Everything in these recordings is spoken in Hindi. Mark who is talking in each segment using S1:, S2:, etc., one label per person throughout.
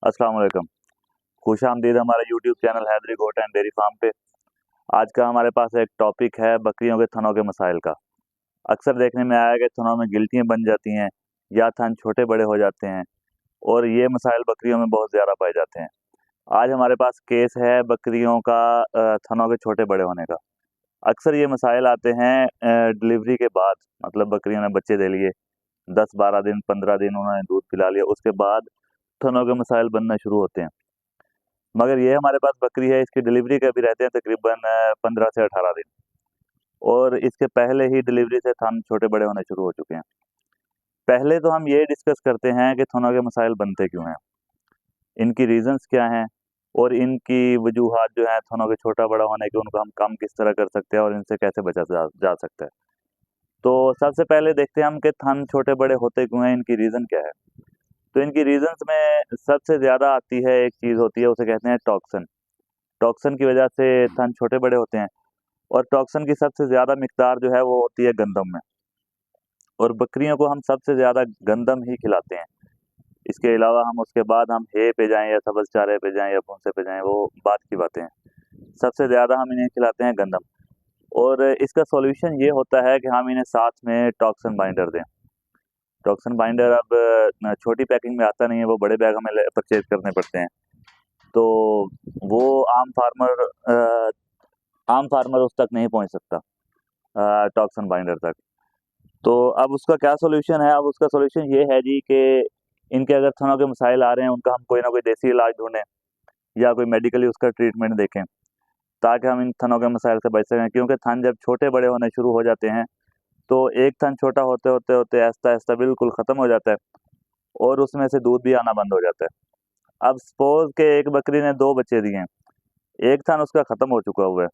S1: अस्सलाम वालेकुम। खुशामदीद हमारे YouTube channel Haidari goat and dairy farm पे। आज का हमारे पास एक टॉपिक है बकरियों के थनों के मसाइल का। अक्सर देखने में आया कि थनों में गिल्टियाँ बन जाती हैं या थन छोटे बड़े हो जाते हैं और ये मसाइल बकरियों में बहुत ज़्यादा पाए जाते हैं। आज हमारे पास केस है बकरियों का थनों के छोटे बड़े होने का। अक्सर ये मसाइल आते हैं डिलीवरी के बाद, मतलब बकरियों ने बच्चे दे लिए, 10-12 दिन 15 दिन उन्होंने दूध पिला लिया, उसके बाद थनों के मसाइल बनना शुरू होते हैं। मगर ये हमारे पास बकरी है, इसकी डिलीवरी के अभी रहते हैं तकरीबन 15 से 18 दिन, और इसके पहले ही डिलीवरी से थन छोटे बड़े होने शुरू हो चुके हैं। पहले तो हम ये डिस्कस करते हैं कि थनों के मसाइल बनते क्यों हैं, इनकी रीजंस क्या हैं और इनकी वजूहात जो हैं थनों के छोटा बड़ा होने के, उनको हम कम किस तरह कर सकते हैं और इनसे कैसे बचा जा सकता है। तो सबसे पहले देखते हैं हम कि थन छोटे बड़े होते क्यों हैं, इनकी रीज़न क्या है। तो इनकी रीजंस में सबसे ज़्यादा आती है, एक चीज़ होती है, उसे कहते हैं टॉक्सिन। टॉक्सिन की वजह से थन छोटे बड़े होते हैं, और टॉक्सिन की सबसे ज़्यादा मिकदार जो है वो होती है गंदम में, और बकरियों को हम सबसे ज़्यादा गंदम ही खिलाते हैं। इसके अलावा हम उसके बाद हम हे पे जाएँ या सब्ज़ चारे पे जाएँ या भूसे पे जाएँ, वो बात की बातें हैं। सबसे ज़्यादा हम इन्हें खिलाते हैं गंदम, और इसका सॉल्यूशन ये होता है कि हम इन्हें साथ में टॉक्सिन बाइंडर दें। टॉक्सिन बाइंडर अब छोटी पैकिंग में आता नहीं है, वो बड़े बैग हमें परचेज करने पड़ते हैं। तो वो आम फार्मर उस तक नहीं पहुंच सकता, टॉक्सिन बाइंडर तक। तो अब उसका क्या सोल्यूशन है? अब उसका सोल्यूशन ये है जी कि इनके अगर थनों के मसाइल आ रहे हैं, उनका हम कोई ना कोई देसी इलाज ढूंढें या कोई मेडिकली उसका ट्रीटमेंट देखें, ताकि हम इन थनों के मसाइल से बच सकें। क्योंकि थन जब छोटे बड़े होने शुरू हो जाते हैं, तो एक थन छोटा होते होते होते आहिस्ता आहिस्ता बिल्कुल ख़त्म हो जाता है, और उसमें से दूध भी आना बंद हो जाता है। अब सपोज के एक बकरी ने 2 बच्चे दिए हैं, एक थन उसका ख़त्म हो चुका हुआ है,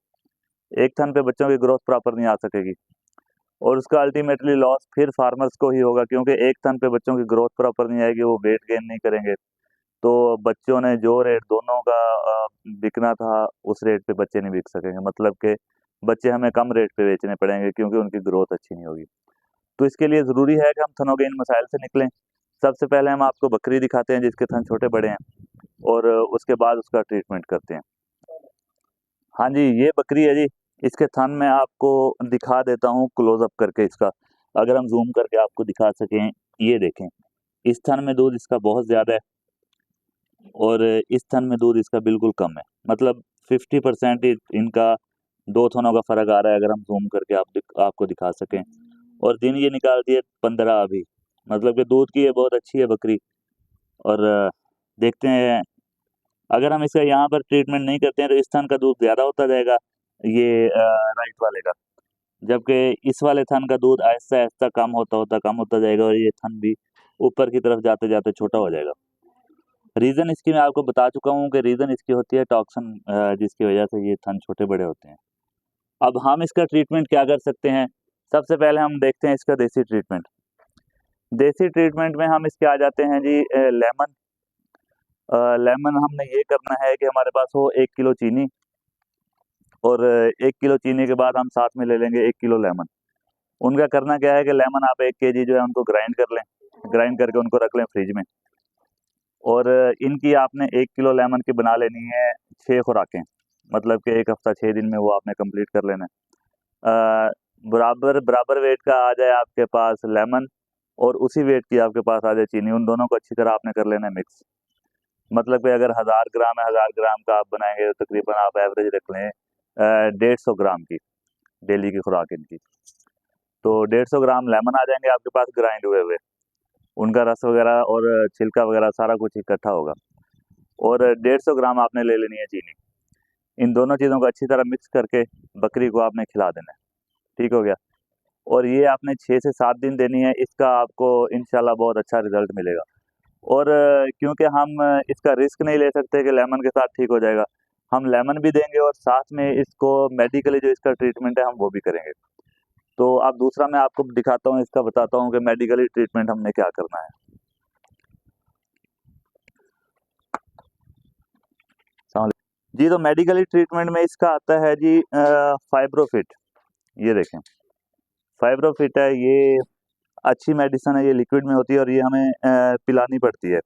S1: एक थन पे बच्चों की ग्रोथ प्रॉपर नहीं आ सकेगी, और उसका अल्टीमेटली लॉस फिर फार्मर्स को ही होगा, क्योंकि एक थन पे बच्चों की ग्रोथ प्रॉपर नहीं आएगी, वो वेट गेन नहीं करेंगे। तो बच्चों ने जो रेट दोनों का बिकना था, उस रेट पे बच्चे नहीं बिक सकेंगे, मतलब कि बच्चे हमें कम रेट पे बेचने पड़ेंगे, क्योंकि उनकी ग्रोथ अच्छी नहीं होगी। तो इसके लिए ज़रूरी है कि हम थनों के इन मसाइल से निकलें। सबसे पहले हम आपको बकरी दिखाते हैं जिसके थन छोटे बड़े हैं, और उसके बाद उसका ट्रीटमेंट करते हैं। हाँ जी, ये बकरी है जी। इसके थन मैं आपको दिखा देता हूँ क्लोज़ अप करके इसका। अगर हम ज़ूम करके आपको दिखा सकें, ये देखें। इस थन में दूध इसका बहुत ज़्यादा है, और इस थन में दूध इसका बिल्कुल कम है। मतलब 50% इनका 2 थनों का फ़र्क आ रहा है, अगर हम ज़ूम करके आपको दिखा सकें। और दिन ये निकालती है 15 अभी, मतलब कि दूध की ये बहुत अच्छी है बकरी। और देखते हैं, अगर हम इसका यहाँ पर ट्रीटमेंट नहीं करते हैं तो इस थन का दूध ज़्यादा होता जाएगा, ये राइट वाले का। जबकि इस वाले थन का दूध आहिस्ता-आहिस्ता कम होता जाएगा, और ये थन भी ऊपर की तरफ जाते-जाते छोटा हो जाएगा। रीज़न इसकी मैं आपको बता चुका हूँ कि रीज़न इसकी होती है टॉक्सिन, जिसकी वजह से ये थन छोटे-बड़े होते हैं। अब हम इसका ट्रीटमेंट क्या कर सकते हैं? सबसे पहले हम देखते हैं इसका देसी ट्रीटमेंट। देसी ट्रीटमेंट में हम इसके आ जाते हैं जी, लेमन। लेमन हमने ये करना है कि हमारे पास हो 1 किलो चीनी, और 1 किलो चीनी के बाद हम साथ में ले लेंगे 1 किलो लेमन। उनका करना क्या है कि लेमन आप 1 केजी जो है उनको ग्राइंड कर लें, ग्राइंड करके उनको रख लें फ्रिज में। और इनकी आपने 1 किलो लेमन की बना लेनी है 6 खुराकें, मतलब कि 1 हफ्ता 6 दिन में वो आपने कंप्लीट कर लेना है। बराबर बराबर वेट का आ जाए आपके पास लेमन, और उसी वेट की आपके पास आ जाए चीनी, उन दोनों को अच्छी तरह आपने कर लेना है मिक्स। मतलब कि अगर 1000 ग्राम है, 1000 ग्राम का आप बनाएंगे तो तकरीबन आप एवरेज रख लें 150 ग्राम की डेली की खुराक इनकी। तो 150 ग्राम लेमन आ जाएंगे आपके पास ग्राइंड हुए हुए, उनका रस वगैरह और छिलका वगैरह सारा कुछ इकट्ठा होगा। और 150 ग्राम आपने ले लेनी है चीनी। इन दोनों चीज़ों को अच्छी तरह मिक्स करके बकरी को आपने खिला देना है। ठीक हो गया। और ये आपने 6 से 7 दिन देनी है, इसका आपको इंशाल्लाह बहुत अच्छा रिजल्ट मिलेगा। और क्योंकि हम इसका रिस्क नहीं ले सकते कि लेमन के साथ ठीक हो जाएगा, हम लेमन भी देंगे और साथ में इसको मेडिकली जो इसका ट्रीटमेंट है हम वो भी करेंगे। तो अब दूसरा मैं आपको दिखाता हूँ, इसका बताता हूँ कि मेडिकली ट्रीटमेंट हमने क्या करना है। जी, तो मेडिकली ट्रीटमेंट में इसका आता है जी फाइब्रोफिट। ये देखें, फाइब्रोफिट है ये। अच्छी मेडिसिन है, ये लिक्विड में होती है और ये हमें पिलानी पड़ती है।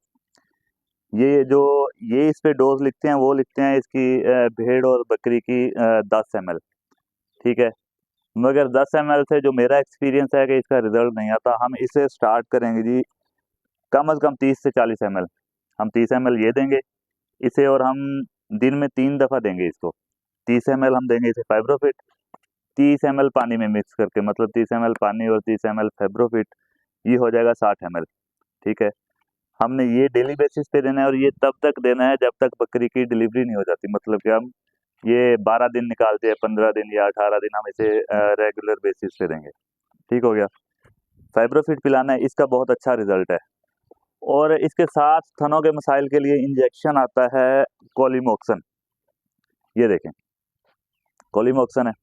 S1: ये इस पे डोज लिखते हैं, वो लिखते हैं इसकी भेड़ और बकरी की 10 ml, ठीक है। मगर 10 ml से जो मेरा एक्सपीरियंस है कि इसका रिजल्ट नहीं आता। हम इसे स्टार्ट करेंगे जी कम से कम 30 से 40 ml। हम 30 ml ये देंगे इसे, और हम दिन में 3 दफ़ा देंगे इसको। 30 ml हम देंगे इसे फाइब्रोफिट, 30 ml पानी में मिक्स करके, मतलब 30 ml पानी और 30 ml फाइब्रोफिट, ये हो जाएगा 60 ml, ठीक है। हमने ये डेली बेसिस पे देना है, और ये तब तक देना है जब तक बकरी की डिलीवरी नहीं हो जाती। मतलब कि हम ये 12 दिन निकालते हैं, 15 दिन या 18 दिन हम इसे रेगुलर बेसिस पे देंगे, ठीक हो गया। फाइब्रोफिट पिलाना है, इसका बहुत अच्छा रिजल्ट है। और इसके साथ थनों के मसाइल के लिए इंजेक्शन आता है कोलिमोक्सन, ये देखें कोलिमोक्सन है।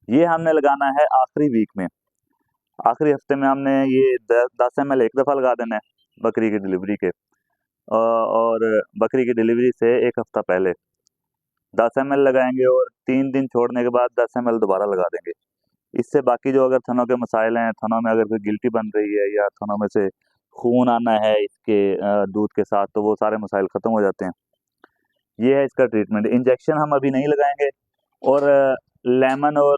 S1: ये हमने लगाना है आखिरी वीक में, आखिरी हफ्ते में हमने ये 10 ml एक दफ़ा लगा देना है बकरी की डिलीवरी के, और बकरी की डिलीवरी से एक हफ्ता पहले 10 ml लगाएंगे, और 3 दिन छोड़ने के बाद 10 ml दोबारा लगा देंगे। इससे बाकी जो अगर थनों के मसाइल हैं, थनों में अगर कोई गिल्टी बन रही है या थनों में से खून आना है इसके दूध के साथ, तो वो सारे मसाइल ख़त्म हो जाते हैं। ये है इसका ट्रीटमेंट। इंजेक्शन हम अभी नहीं लगाएंगे, और लेमन और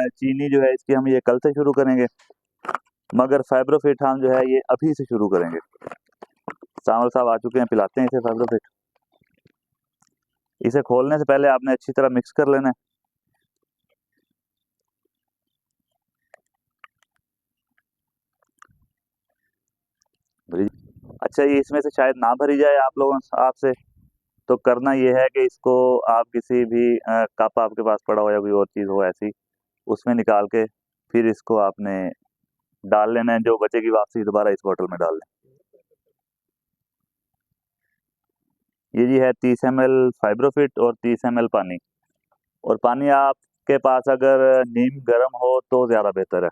S1: चीनी जो है इसकी हम ये कल से शुरू करेंगे, मगर फाइब्रोफिट हम जो है ये अभी से शुरू करेंगे। सावल साहब आ चुके हैं, पिलाते हैं इसे फाइब्रोफिट। इसे खोलने से पहले आपने अच्छी तरह मिक्स कर लेना है। अच्छा, ये इसमें से शायद ना भरी जाए आप लोगों से, आपसे, तो करना ये है कि इसको आप किसी भी कप आपके पास पड़ा हो या कोई और चीज़ हो ऐसी, उसमें निकाल के फिर इसको आपने डाल लेना है। जो बचेगी वापसी दोबारा इस बोतल में डाल लें। ये जी है 30 ml फाइब्रोफिट और 30 ml पानी। और पानी आपके पास अगर नीम गर्म हो तो ज़्यादा बेहतर है।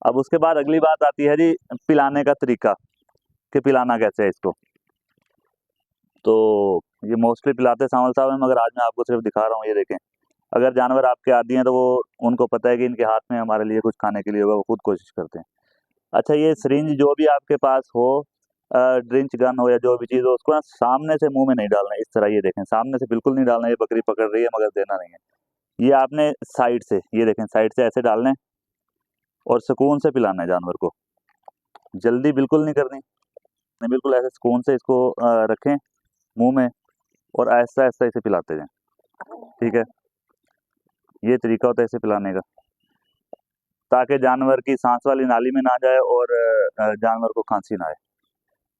S1: अब उसके बाद अगली बात आती है जी पिलाने का तरीका, कि पिलाना कैसे है इसको। तो ये मोस्टली पिलाते सांवल साहब हैं, मगर आज मैं आपको सिर्फ दिखा रहा हूँ। ये देखें, अगर जानवर आपके आदी हैं तो वो, उनको पता है कि इनके हाथ में हमारे लिए कुछ खाने के लिए होगा, वो खुद कोशिश करते हैं। अच्छा, ये सिरिंज जो भी आपके पास हो, ड्रिंच गन हो या जो भी चीज़ हो, उसको ना सामने से मुंह में नहीं डालना है। इस तरह ये देखें, सामने से बिल्कुल नहीं डालना है। ये बकरी पकड़ रही है मगर देना नहीं है। ये आपने साइड से, ये देखें साइड से ऐसे डालना है, और सुकून से पिलाना है जानवर को। जल्दी बिल्कुल नहीं करनी, नहीं, बिल्कुल ऐसे सुकून से इसको रखें मुंह में, और आहिस्ता आहिस्ता इसे पिलाते जाएं, ठीक है। ये तरीका होता है इसे पिलाने का, ताकि जानवर की सांस वाली नाली में ना जाए और जानवर को खांसी ना आए।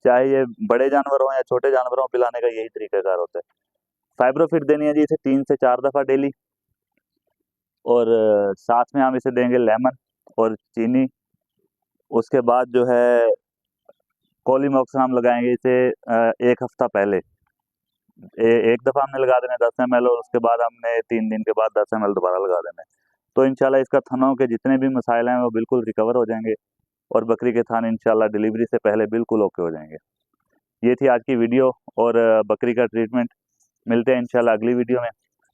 S1: चाहे ये बड़े जानवर हों या छोटे जानवर हों, पिलाने का यही तरीकाकार होता है। फाइब्रोफिट देनी है जी इसे 3 से 4 दफ़ा डेली, और साथ में हम इसे देंगे लेमन और चीनी। उसके बाद जो है कोलिमॉक्सन हम लगाएंगे इसे एक हफ्ता पहले। एक दफ़ा हमने लगा देना 10 ml, और उसके बाद हमने 3 दिन के बाद 10 ml दोबारा लगा देना है। तो इंशाल्लाह इसका थनों के जितने भी मसाइल हैं वो बिल्कुल रिकवर हो जाएंगे, और बकरी के थान इंशाल्लाह डिलीवरी से पहले बिल्कुल ओके हो जाएंगे। ये थी आज की वीडियो, और बकरी का ट्रीटमेंट। मिलते हैं इंशाल्लाह अगली वीडियो में।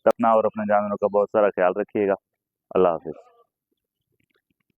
S1: अपना और अपने जानवरों का बहुत सारा ख्याल रखिएगा। अल्लाह हाफिज़।